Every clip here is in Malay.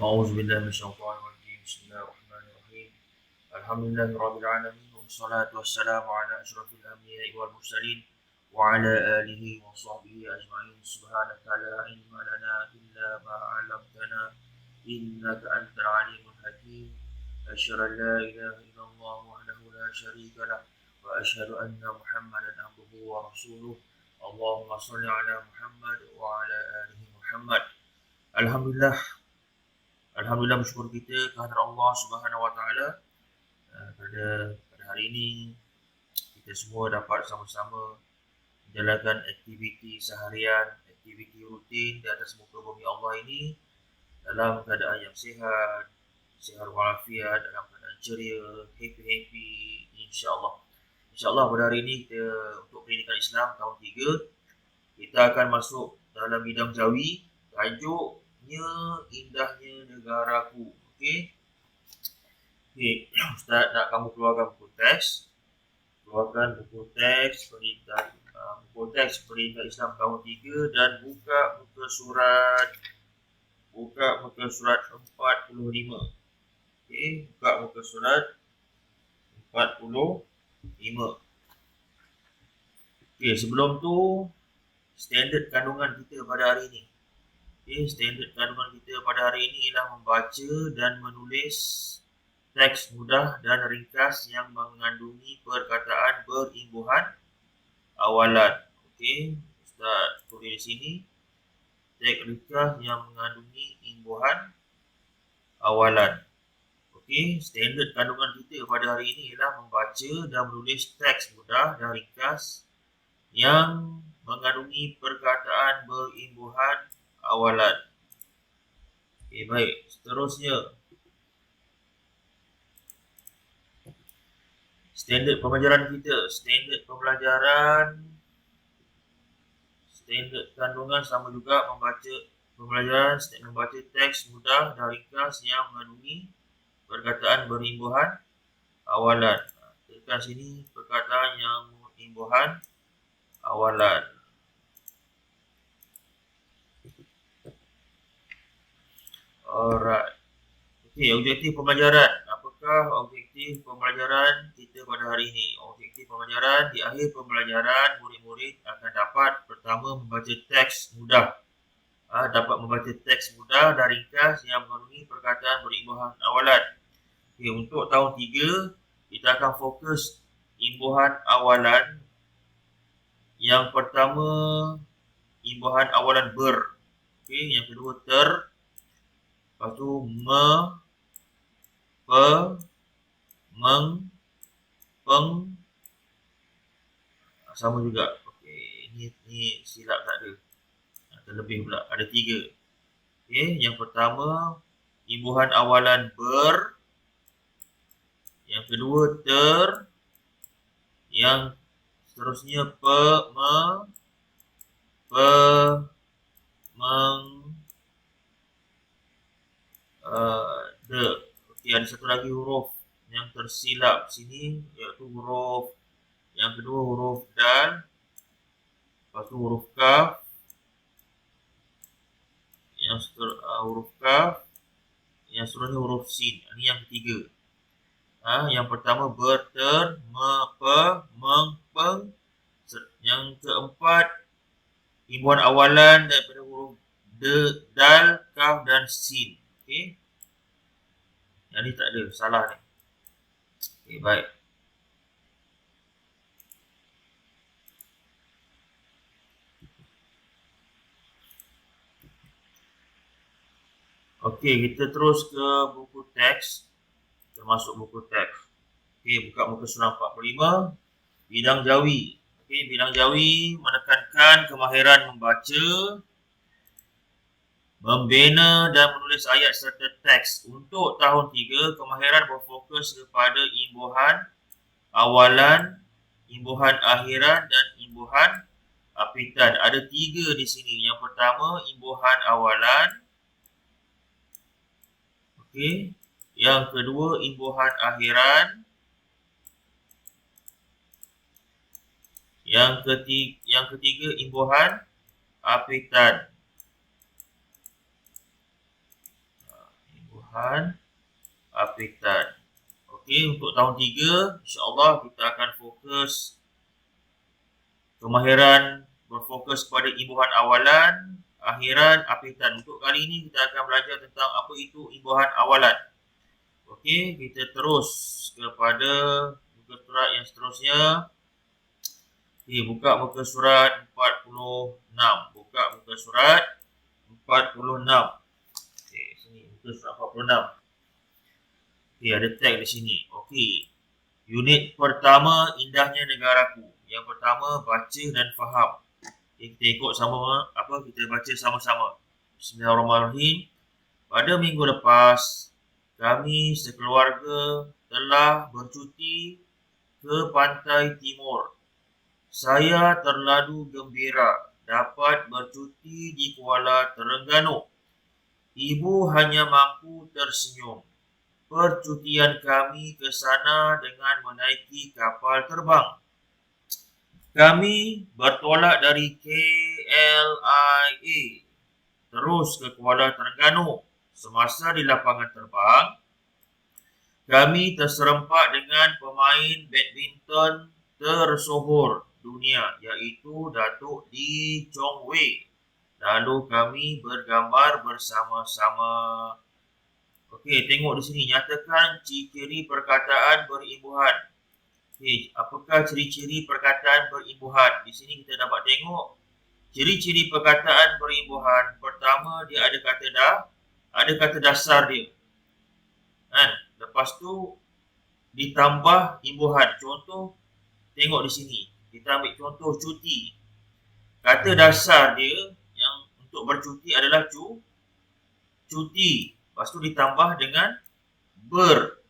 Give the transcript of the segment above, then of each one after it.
أعوذ بالله من الشيطان الرجيم بسم الله الرحمن الرحيم الحمد لله رب العالمين والصلاة والسلام على أشرف الأنبياء والمرسلين وعلى آله وصحبه أجمعين سبحانك لا علم لنا إلا ما علمتنا إنك أنت العليم الحكيم أشهد أن لا إله إلا الله وحده لا شريك له وأشهد أن محمدا عبده ورسوله اللهم صل على محمد وعلى آله محمد. Alhamdulillah, bersyukur kita kehadrat Allah Subhanahu Wa Taala pada hari ini kita semua dapat sama-sama menjalankan aktiviti seharian, aktiviti rutin di atas muka bumi Allah ini dalam keadaan yang sihat walafiat, dalam keadaan ceria, happy, insya-Allah. Insya-Allah pada hari ini kita untuk pendidikan Islam tahun 3 kita akan masuk dalam bidang jawi, tajuknya Indahnya Negaraku. Okey. Ustaz nak kamu keluarkan buku teks. Keluarkan buku teks pendidikan Islam tahun 3 dan buka muka surat 45. Okey, buka muka surat 45. Okey, sebelum tu standard kandungan kita pada hari ini. Standard kandungan kita pada hari ini ialah membaca dan menulis teks mudah dan ringkas yang mengandungi perkataan berimbuhan awalan. Okey, Ustaz tulis di sini teks ringkas yang mengandungi imbuhan awalan. Okey, standard kandungan kita pada hari ini ialah membaca dan menulis teks mudah dan ringkas yang mengandungi perkataan berimbuhan awalan. Okey, baik. Seterusnya, standard pembelajaran kita. Standard kandungan sama juga membaca teks mudah dan ringkas yang mengandungi perkataan berimbuhan awalan. Tekan sini perkataan yang berimbuhan awalan. Alright. Okey, objektif pembelajaran. Apakah objektif pembelajaran kita pada hari ini? Objektif pembelajaran, di akhir pembelajaran, murid-murid akan dapat pertama membaca teks mudah. Dapat membaca teks mudah dan ringkas yang mengandungi perkataan berimbuhan awalan. Okey, untuk tahun 3, kita akan fokus imbuhan awalan. Yang pertama, imbuhan awalan ber. Okey, yang kedua ter. Lepas tu me, pe, meng, peng. Sama juga. Okey, ni silap tak ada. Terlebih pula. Ada 3. Okey, yang pertama imbuhan awalan ber. Yang kedua ter. Yang seterusnya pe, me, pe, meng, de. Okey, ada satu lagi huruf yang tersilap sini, iaitu huruf yang kedua huruf dal, lepas tu huruf kaf, huruf kaf, yang seterusnya huruf sin. Ini yang ketiga. Yang pertama ber, ter, me, pe, meng, peng. Yang keempat imbuhan awalan daripada huruf de, dal, kaf dan sin. Okey. Yang ni tak ada, salah ni. Okey, baik. Okey, kita terus ke buku teks. Termasuk buku teks. Okey, buka muka surat 45. Bidang jawi. Okey, bidang jawi menekankan kemahiran membaca, membina dan menulis ayat serta teks. Untuk tahun 3, kemahiran berfokus kepada imbuhan awalan, imbuhan akhiran dan imbuhan apitan. Ada 3 di sini. Yang pertama, imbuhan awalan. Okey. Yang kedua, imbuhan akhiran. Yang ketiga, imbuhan apitan. imbuhan apitan. Okey, untuk tahun 3, insya-Allah kita akan fokus kemahiran berfokus kepada imbuhan awalan, akhiran, apitan. Untuk kali ini kita akan belajar tentang apa itu imbuhan awalan. Okey, kita terus kepada muka surat yang seterusnya. Okey, buka muka surat 46. Buka muka surat 46. Okey, sini muka surat 46. Okey, ada tag di sini. Okey. Unit pertama, indahnya negaraku. Yang pertama, baca dan faham. Okay, kita ikut sama kita baca sama-sama. Bismillahirrahmanirrahim. Pada minggu lepas, kami sekeluarga telah bercuti ke pantai timur. Saya terlalu gembira dapat bercuti di Kuala Terengganu. Ibu hanya mampu tersenyum. Percutian kami ke sana dengan menaiki kapal terbang. Kami bertolak dari KLIA terus ke Kuala Terengganu. Semasa di lapangan terbang, kami terserempak dengan pemain badminton tersohor dunia iaitu Datuk Lee Chong Wei. Lalu kami bergambar bersama-sama. Okey, tengok di sini. Nyatakan ciri-ciri perkataan berimbuhan. Okey, apakah ciri-ciri perkataan berimbuhan? Di sini kita dapat tengok ciri-ciri perkataan berimbuhan. Pertama, dia ada kata dasar dia. Kan? Lepas tu ditambah imbuhan. Contoh, tengok di sini. Kita ambil contoh cuti. Kata dasar dia yang untuk bercuti adalah cuti. Lepas tu ditambah dengan ber.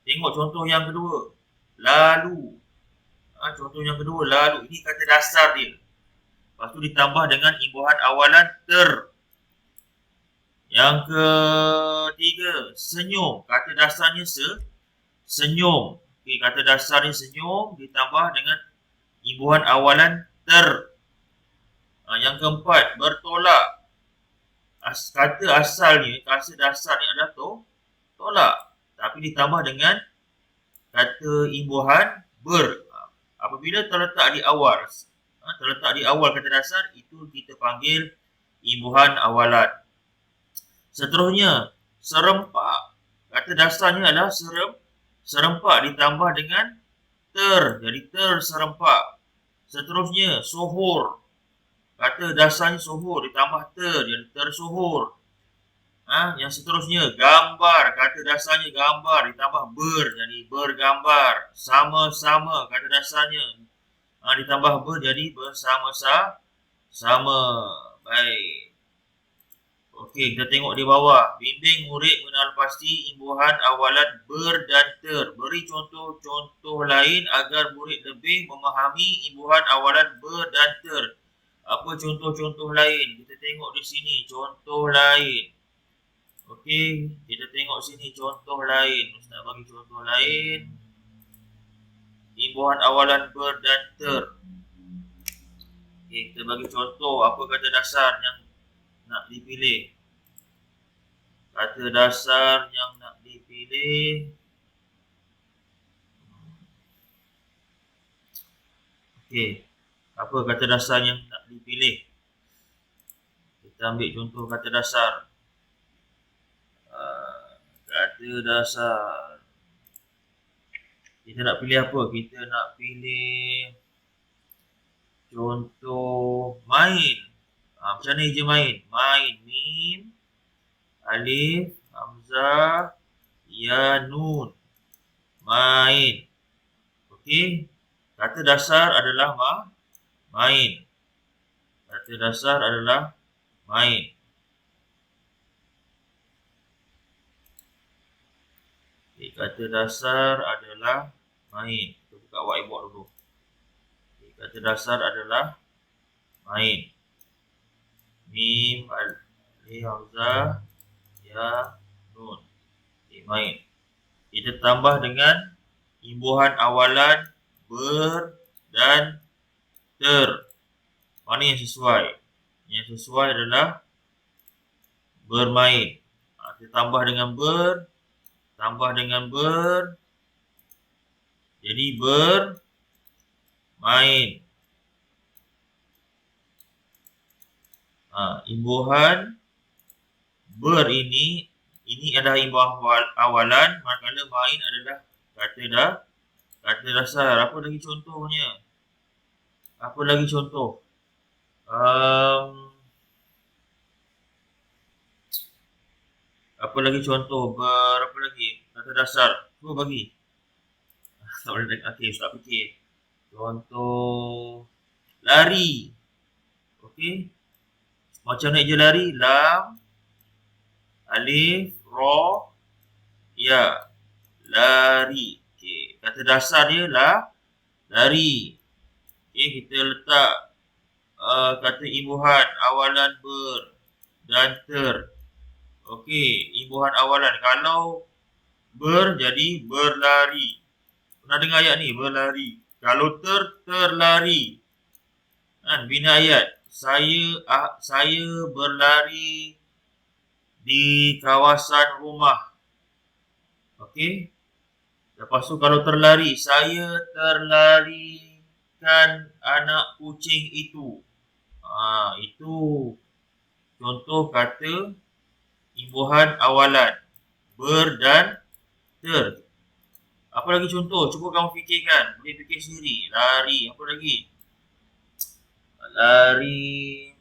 Tengok contoh yang kedua. Lalu. Contoh yang kedua, lalu. Ini kata dasar dia. Lepas tu ditambah dengan imbuhan awalan ter. Yang ketiga, senyum. Kata dasarnya senyum. Okay, kata dasarnya senyum ditambah dengan imbuhan awalan ter. Yang keempat, bertolak. Kata dasarnya adalah tolak. Tapi ditambah dengan kata imbuhan ber. Apabila terletak di awal kata dasar, itu kita panggil imbuhan awalan. Seterusnya, serempak. Kata dasarnya adalah serempak ditambah dengan ter. Jadi terserempak. Seterusnya, sohor. Kata dasarnya sohor ditambah ter, jadi tersohor. Yang seterusnya, gambar. Kata dasarnya gambar ditambah ber, jadi bergambar. Sama-sama. Kata dasarnya ditambah ber, jadi bersama-sama. Baik. Okey, kita tengok di bawah. Bimbing murid mengenal pasti imbuhan awalan ber dan ter. Beri contoh-contoh lain agar murid lebih memahami imbuhan awalan ber dan ter. Apa contoh-contoh lain? Kita tengok di sini contoh lain. Okey, kita tengok sini contoh lain. Ustaz bagi contoh lain. Imbuhan awalan ber dan ter. Okey, kita bagi contoh apa kata dasar yang nak dipilih. Kata dasar yang nak dipilih. Okey, apa kata dasar yang nak dipilih? Kita ambil contoh kata dasar. Kata dasar. Kita nak pilih apa? Kita nak pilih contoh main. Macam ni je main. Main. Mim, alif, hamzah, ya, nun. Main. Okey. Kata dasar adalah main. Kata dasar adalah main. Okay, kata dasar adalah main. Kita buka whiteboard dulu. Okay, kata dasar adalah main. Mim, alif, hamzah, ya, nun. Okay, main. Kita tambah dengan imbuhan awalan ber dan ter. Mana yang sesuai? Yang sesuai adalah bermain. Kita tambah dengan ber, tambah dengan ber, jadi bermain. Imbuhan ber ini adalah imbuhan awalan, manakala main adalah kata dasar. Apa lagi contohnya? Apa lagi contoh? Apa lagi contoh? Apa lagi? Kata dasar. Cuba bagi. Tak boleh nak. Okey, Ustaz fikir. Contoh lari. Okey. Macam nak je lari. Lam, alif, ra, ya. Lari. Okey. Kata dasar dia lah lari. Okey, kita letak kata imbuhan awalan ber dan ter. Okey, imbuhan awalan. Kalau ber jadi berlari. Pernah dengar ayat ni? Berlari. Kalau terlari. Bina ayat. Saya berlari di kawasan rumah. Okey. Lepas tu kalau terlari. Saya terlarikan anak kucing itu. Itu contoh kata imbuhan awalan. Ber dan ter. Apa lagi contoh? Cuba kamu fikirkan. Boleh fikir sendiri. Lari. Apa lagi? Lari.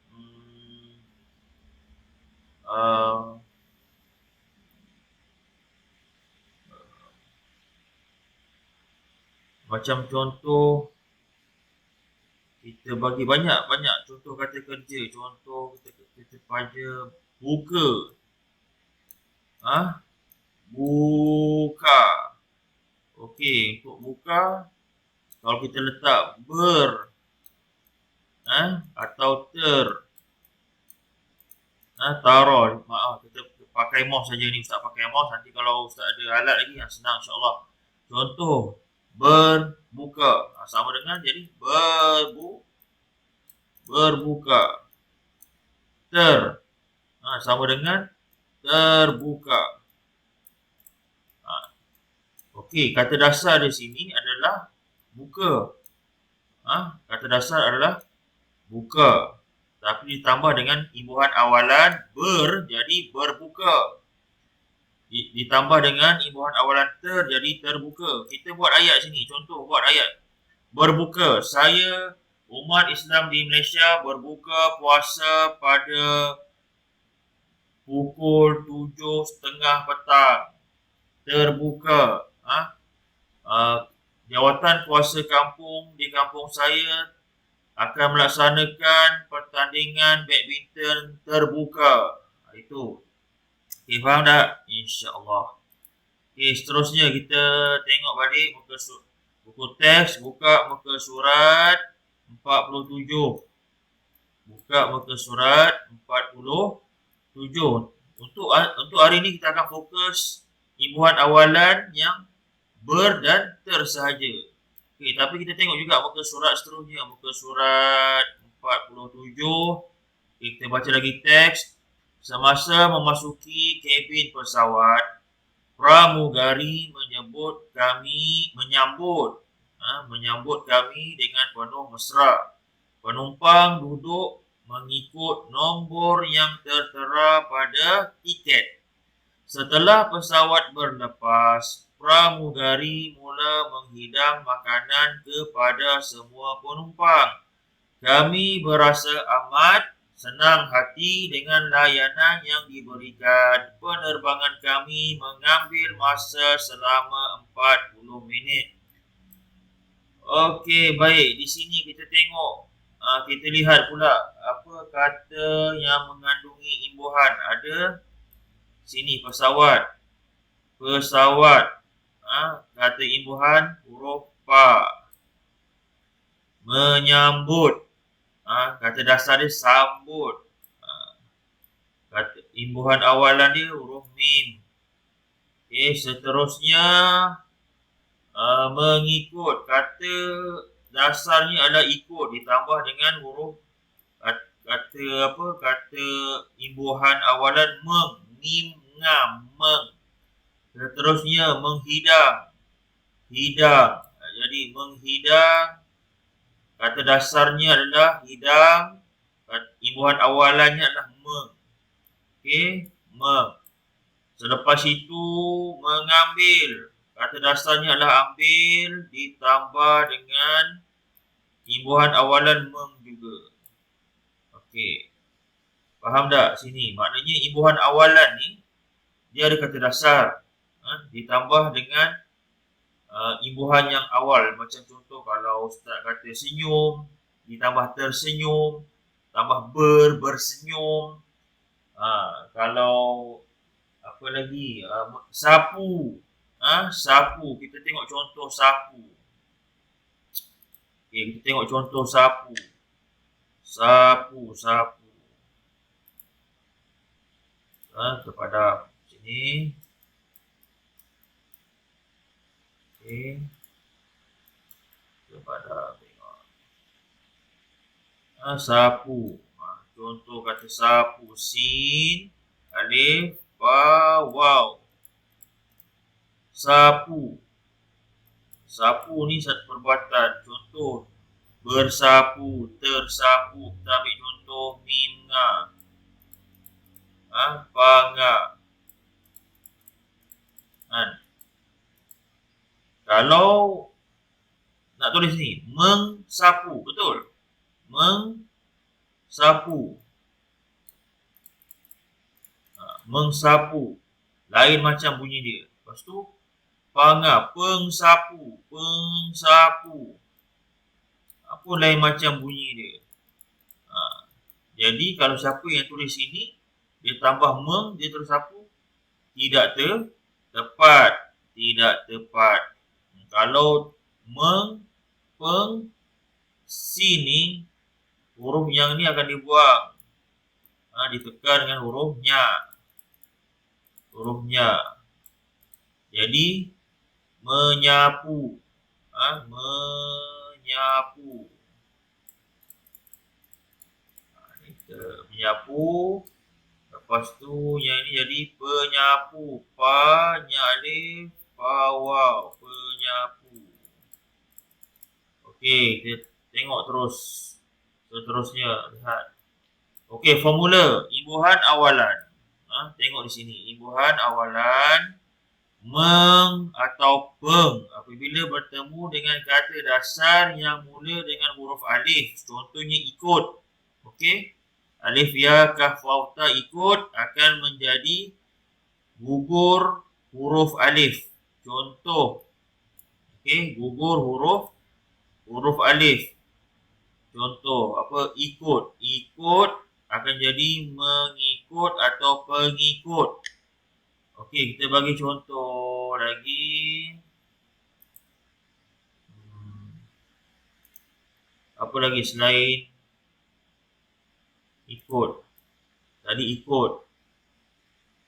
Macam contoh. Kita bagi banyak contoh kata kerja. Contoh kita pada buka. Buka. Okey, untuk buka, kalau kita letak ber atau ter, taruh. Kita pakai mouse saja ni. Ustaz pakai mouse. Nanti kalau Ustaz ada alat lagi, senang insyaAllah. Contoh, berbuka. Sama dengan jadi berbuka. Ter. Sama dengan terbuka. Okey, kata dasar di sini adalah buka. Kata dasar adalah buka. Tapi ditambah dengan imbuhan awalan ber jadi berbuka. Ditambah dengan imbuhan awalan ter jadi terbuka. Kita buat ayat sini. Contoh buat ayat. Berbuka. Saya umat Islam di Malaysia berbuka puasa pada pukul 7.30 petang. Terbuka. Jawatan kuasa kampung di kampung saya akan melaksanakan pertandingan badminton terbuka. Itu. Okey, faham tak? InsyaAllah. Okey, seterusnya kita tengok balik buku teks. Buka muka surat 47. Buka muka surat 47. Untuk hari ni kita akan fokus imbuhan awalan yang ber dan ter sahaja. Okey, tapi kita tengok juga muka surat seterusnya. Muka surat 47. Okay, kita baca lagi teks. Semasa memasuki kabin pesawat, pramugari menyambut kami dengan penuh mesra. Penumpang duduk mengikut nombor yang tertera pada tiket. Setelah pesawat berlepas, pramugari mula menghidang makanan kepada semua penumpang. Kami berasa amat senang hati dengan layanan yang diberikan. Penerbangan kami mengambil masa selama 40 minit. Okey, baik. Di sini kita tengok. Kita lihat pula apa kata yang mengandungi imbuhan. Ada sini pesawat. Kata imbuhan huruf pa. Menyambut. Kata dasar dia sambut. Kata imbuhan awalan dia huruf mim. Okey, seterusnya mengikut. Kata dasarnya adalah ikut ditambah dengan huruf kata imbuhan awalan mim mengam, seterusnya menghidang, hidang. Jadi menghidang, kata dasarnya adalah hidang, imbuhan awalannya adalah meng. Okey, meng. Selepas itu mengambil, kata dasarnya adalah ambil ditambah dengan imbuhan awalan meng juga. Okey. Faham tak sini? Maknanya imbuhan awalan ni dia ada kata dasar, ditambah dengan imbuhan yang awal. Macam contoh kalau ustaz kata senyum, ditambah tersenyum, tambah bersenyum. Kalau apa lagi, sapu, sapu, kita tengok contoh sapu. Okay, kita tengok contoh sapu. Sapu. Kepada sini. Okay. Kepada tengok. Sapu. Contoh kata sapu. Sin, alif, ba, waw. Sapu. Sapu ni satu perbuatan. Contoh bersapu, tersapu. Kita ambil contoh mim, nga. Bangga. Kalau nak tulis ni, mengsapu, betul? Mengsapu. Mengsapu. Lain macam bunyi dia. Lepas tu, bangga, pengsapu. Apa lain macam bunyi dia. Jadi kalau siapa yang tulis sini, dia tambah meng, dia tulis sapu, tidak tepat. Kalau meng, peng, si ni, huruf yang ni akan dibuang. Ditekan dengan hurufnya. Jadi, menyapu. Menyapu. Menyapu. Lepas tu yang ni jadi penyapu. Pa-nya alif, pa-waw. Penyapu. Okey, kita tengok terus. Seterusnya, lihat. Okey, formula imbuhan awalan. Tengok di sini. Imbuhan awalan meng atau peng apabila bertemu dengan kata dasar yang mula dengan huruf alif. Contohnya ikut. Okey. Alif, ya, kaf, waw, ta ikut akan menjadi gugur huruf alif. Contoh. Okey, gugur huruf alif. Contoh, apa? Ikut. Ikut akan jadi mengikut atau pengikut. Okey, kita bagi contoh lagi. Apa lagi selain ikut? Tadi ikut.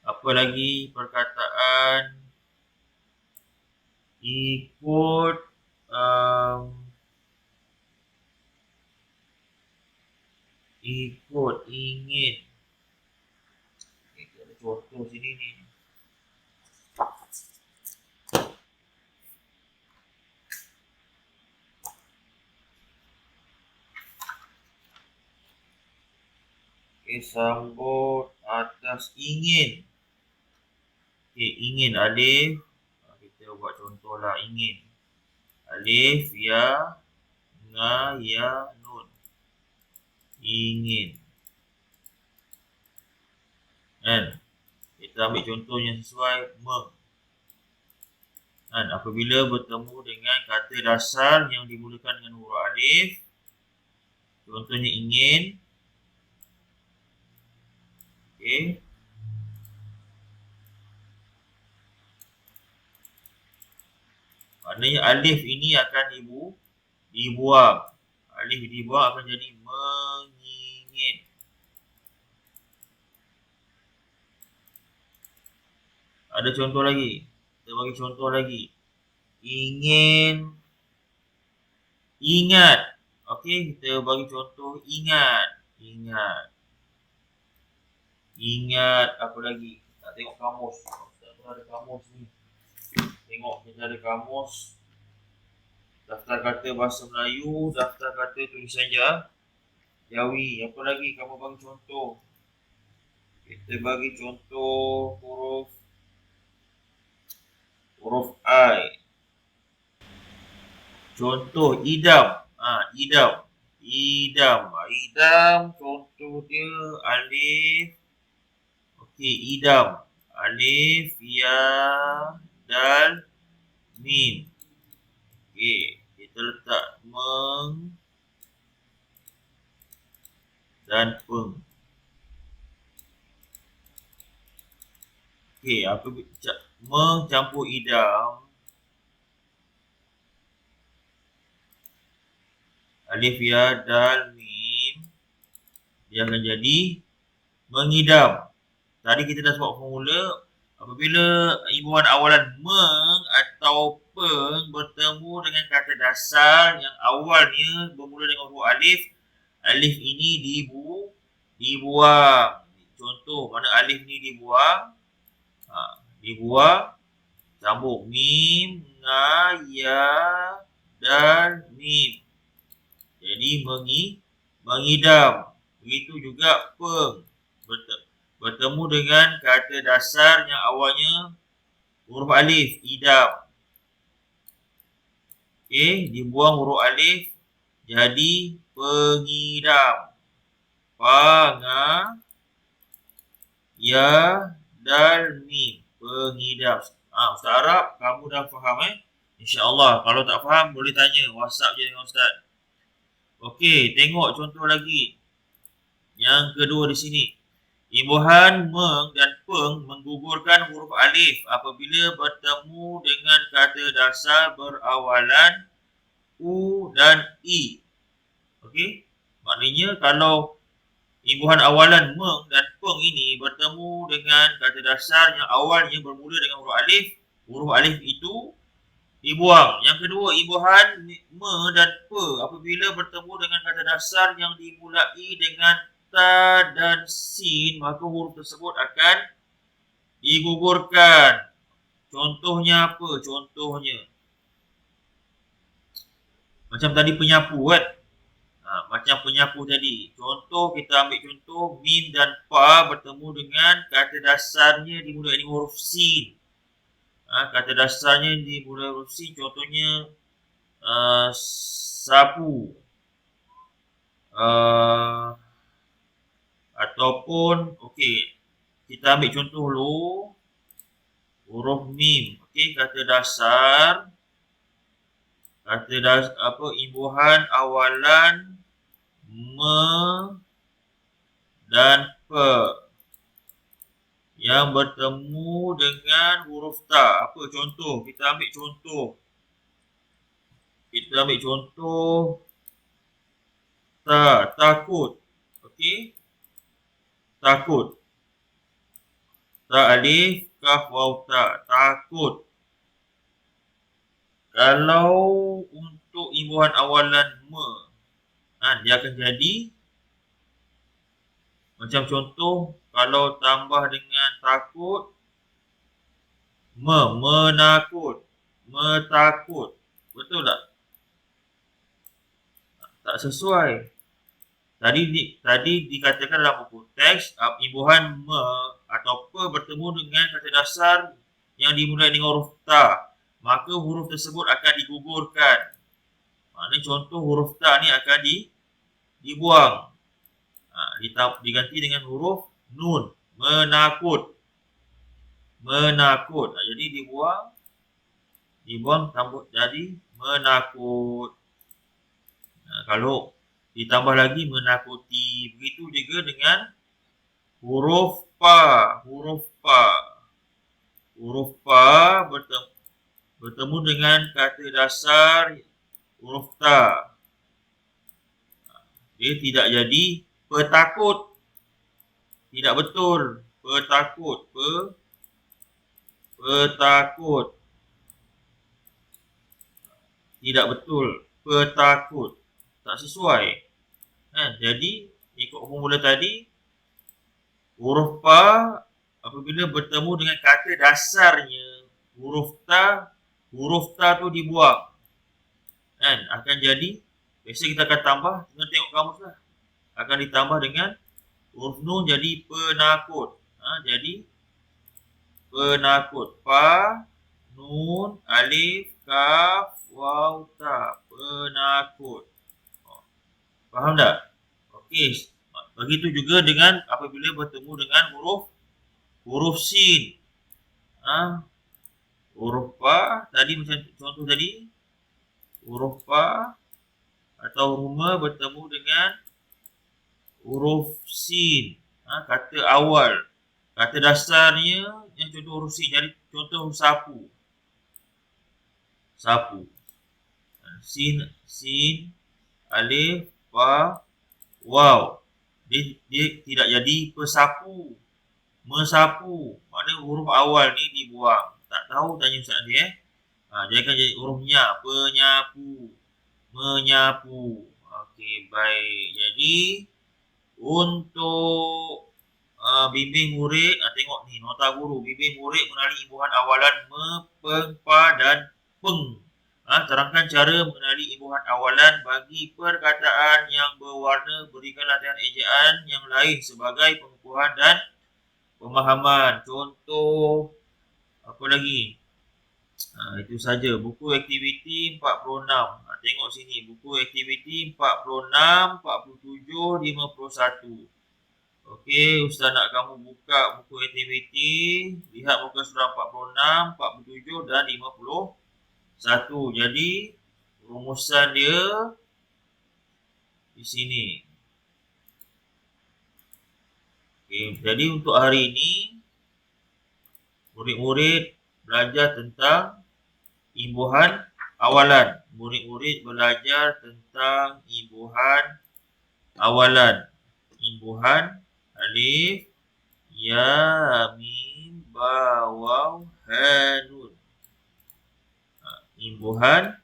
Apa lagi perkataan ikut, ikut, ingin. Kita ada contoh sini ni. Sambut atas ingin. Ingin alif. Kita buat contoh lah ingin. Alif, ya, nga, ya, nun. Ingin. Kan? Kita ambil contoh yang sesuai meng. Apabila bertemu dengan kata dasar yang dimulakan dengan huruf alif. Contohnya ingin. Okey. Maknanya alif ini akan dibuang. Alif dibuang akan jadi mengingin. Ada contoh lagi. Kita bagi contoh lagi. Ingin. Ingat. Okey, kita bagi contoh ingat. Ingat apa lagi? Nak tengok kamus. Ustaz pun ada kamus ni. Tengok kita ada kamus. Daftar kata bahasa Melayu, daftar kata tulisan Jawi. Apa lagi kamu bagi contoh? Kita bagi contoh huruf I. Contoh idam. Idam. Idam contoh dia alif. Okey, idam. Alif, ya, dal, mim. Okey, kita letak meng dan peng. Okey, apa meng campur idam. Alif, ya, dal, mim. Dia akan jadi mengidam. Tadi kita dah sebut formula. Apabila imbuhan awalan meng atau peng bertemu dengan kata dasar yang awalnya bermula dengan huruf alif, alif ini dibuang. Contoh, mana alif ni dibuang? Dibuang. Sambung. Mim, nga, ya, dal, mim. Jadi mengidam. Begitu juga peng. Bertemu dengan kata dasar yang awalnya huruf alif, idam. Okey, dibuang huruf alif jadi pengidam. Pa, nga, ya, dal, mim. Pengidam. Ustaz Arab, kamu dah faham InsyaAllah. Kalau tak faham, boleh tanya. WhatsApp je dengan Ustaz. Okey, tengok contoh lagi. Yang kedua di sini. Imbuhan meng dan peng menggugurkan huruf alif apabila bertemu dengan kata dasar berawalan u dan i. Okey? Maknanya kalau imbuhan awalan meng dan peng ini bertemu dengan kata dasar yang awalnya bermula dengan huruf alif itu dibuang. Yang kedua, imbuhan me dan pe apabila bertemu dengan kata dasar yang dimulai dengan ta dan sin, maka huruf tersebut akan digugurkan. Contohnya apa? Contohnya macam tadi penyapu kan? Macam penyapu tadi. Contoh, kita ambil contoh mim dan pa bertemu dengan kata dasarnya dimulai dengan huruf sin. Kata dasarnya dimulai huruf sin, contohnya sapu. Ataupun, okey, kita ambil contoh dulu huruf mim. Okey, kata dasar imbuhan awalan me dan pe yang bertemu dengan huruf ta. Apa contoh? Kita ambil contoh ta, takut. Okey, takut. Ta alif, kaf, waw, ta. Takut. Kalau untuk imbuhan awalan me, dia akan jadi macam contoh, kalau tambah dengan takut, menakut, metakut. Betul tak? Tak sesuai. Tadi dikatakan dalam buku teks, imbuhan me atau pe bertemu dengan kata dasar yang dimulai dengan huruf ta, maka huruf tersebut akan digugurkan. Maknanya contoh huruf ta ni akan dibuang. Diganti dengan huruf nun. Menakut. Jadi dibuang tambah jadi menakut. Kalau ditambah lagi menakuti. Begitu juga dengan huruf pa. Huruf pa bertemu dengan kata dasar huruf ta. Dia tidak jadi petakut. Tidak betul. Petakut. Tidak betul. Petakut. Tak sesuai. Jadi ikut formula tadi, huruf pa apabila bertemu dengan kata dasarnya, huruf ta tu dibuang. Kan? Akan jadi, biasa kita akan tambah, dengan tengok kamus lah. Akan ditambah dengan huruf nun jadi penakut. Jadi penakut. Pa, nun, alif, kaf, waw, ta. Penakut. Faham tak? Okey. Begitu juga dengan apabila bertemu dengan huruf sin. Huruf pa tadi macam contoh tadi, huruf pa atau huruf ma bertemu dengan huruf sin. Kata awal. Kata dasarnya yang contoh huruf sin. Jadi contoh sapu. Sapu. Sin, alif, pa, waw. Dia tidak jadi pesapu. Mesapu. Maknanya huruf awal ni dibuang. Tak tahu tanya Ustaz dia. Dia akan jadi hurufnya. Penyapu. Menyapu. Okey, baik. Jadi untuk bimbing murid, tengok ni nota guru. Bimbing murid mengenali imbuhan awalan me, peng, pa dan peng. Terangkan cara mengenali imbuhan awalan bagi perkataan yang berwarna. Berikan latihan ejaan yang lain sebagai pengukuhan dan pemahaman. Contoh apa lagi? Itu saja. Buku aktiviti 46. Tengok sini. Buku aktiviti 46, 47, 51. Okey, Ustaz nak kamu buka buku aktiviti. Lihat muka surah 46, 47 dan 51. Jadi, rumusan dia di sini. Okey, jadi untuk hari ini, murid-murid belajar tentang imbuhan awalan. Murid-murid belajar tentang imbuhan awalan. Imbuhan alif, ya, mim, ba, waw, ha, nun. Imbuhan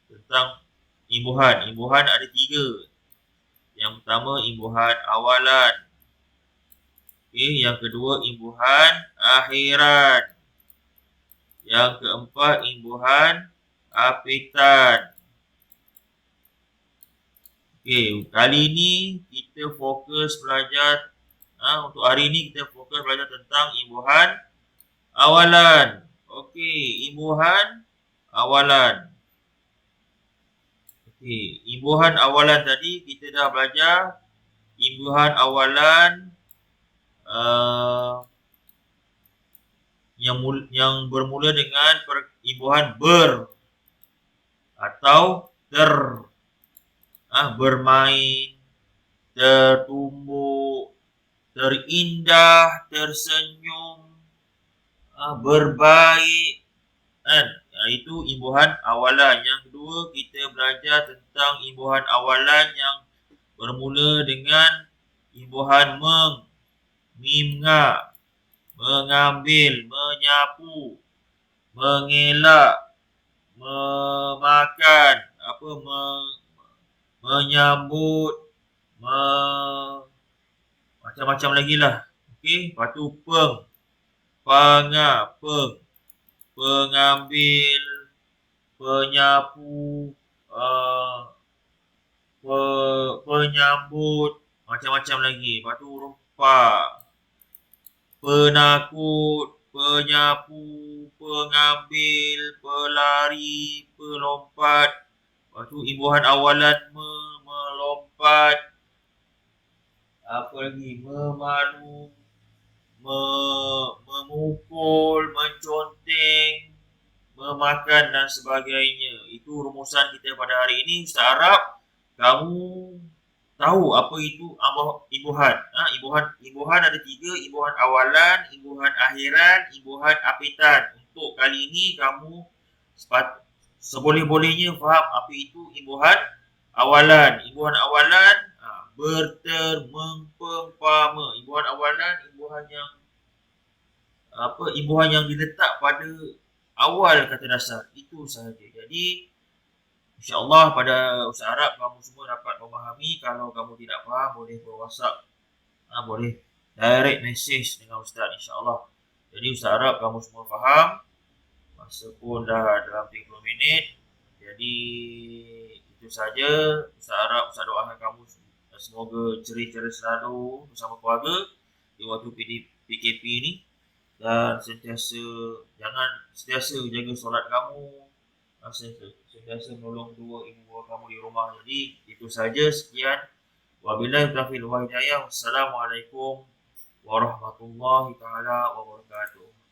tentang imbuhan. Imbuhan ada 3. Yang pertama imbuhan awalan. Okey, yang kedua imbuhan akhiran. Yang keempat imbuhan apitan. Okey, kali ini kita fokus belajar untuk hari ini kita fokus belajar tentang imbuhan awalan. Okey, imbuhan awalan. Okey, imbuhan awalan tadi kita dah belajar imbuhan awalan yang bermula dengan imbuhan ber atau ter. Bermain, tertumbuk, terindah, tersenyum, berbaik. Itu imbuhan awalan. Yang kedua, kita belajar tentang imbuhan awalan yang bermula dengan imbuhan meng, mim, nga, mengambil, menyapu, mengelak, memakan, menyambut, macam-macam lagi lah. Okey, lepas tu peng, panga, peng, pengambil, penyapu, penyambut, macam-macam lagi. Lepas tu huruf pa, penakut, penyapu, pengambil, pelari, pelompat. Lepas tu imbuhan awalan melompat. Apa lagi? Memalu, memukul, menconteng, memakan dan sebagainya. Itu rumusan kita pada hari ini. Ustaz harap kamu tahu apa itu imbuhan. Imbuhan ada 3, imbuhan awalan, imbuhan akhiran, imbuhan apitan. Untuk kali ini kamu seboleh-bolehnya faham apa itu imbuhan awalan. Imbuhan awalan berter, mempeng, pama. Imbuhan awalan imbuhan yang diletak pada awal kata dasar. Itu sahaja. Jadi insya-Allah pada Ustaz harap kamu semua dapat memahami. Kalau kamu tidak faham boleh WhatsApp, boleh direct message dengan Ustaz insya-Allah. Jadi Ustaz harap kamu semua faham. Masa pun dah dalam 30 minit. Jadi itu saja. Ustaz harap, Ustaz doakan kamu semoga ceria-ceria selalu bersama keluarga di waktu PKP ini, dan sentiasa jaga solat kamu, sentiasa menolong dua ibu bapa kamu di rumah. Jadi itu saja, sekian. Wabillahi taufiq wal hidayah. Wassalamualaikum warahmatullahi taala wabarakatuh.